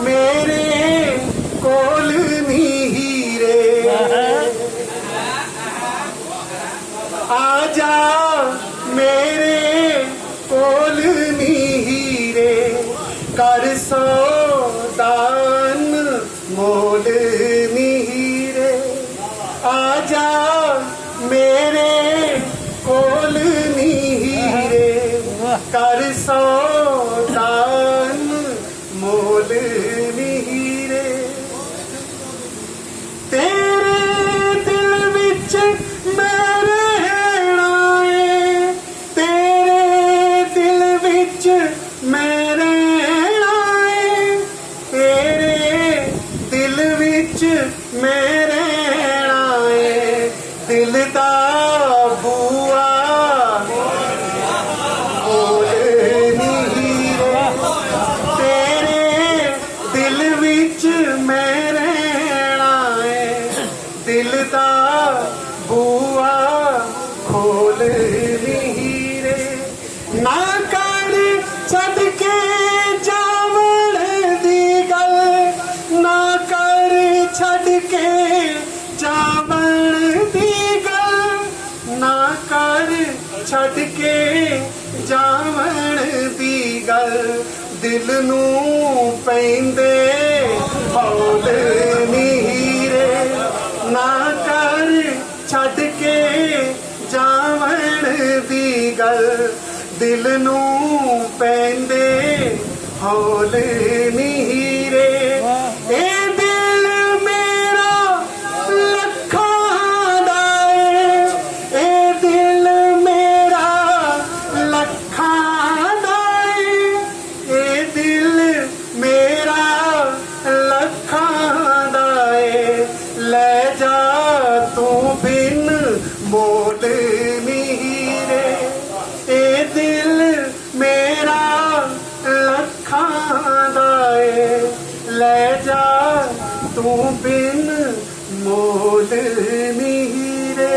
मेरे कोल नी हीरे आजा मेरे कोल नी हीरे कर सौदान मोल नी हीरे आजा मेरे कोल नी हीरे कर सौदान मोल नी हीरे तेरे दिल विच मैं रहना है तेरे दिल विच मैं रहना है तेरे दिल विच मैं रहना है दिल दा बूआ खोल नी हीरे तेरे दिल विच मैं रहना है दिल दा बूआ खोल नी हीरे ना कर छड़ के जावण दी गल ना कर छड़ के जावण दी गल ना कर छड़ के जावण दी गल दिल नू पैंदे हौल नी हीरे ना कर छड़ के जावण दी गल दिल नू पैंदे हौल नी हीरे ए दिल मेरा लखां दा ए दिल मेरा लखां दा ए दिल मेरा लखां दा ले जा तू बिन मोल नी हीरे ए दिल मेरा लखां दा ले जा तू बिन मोल नी हीरे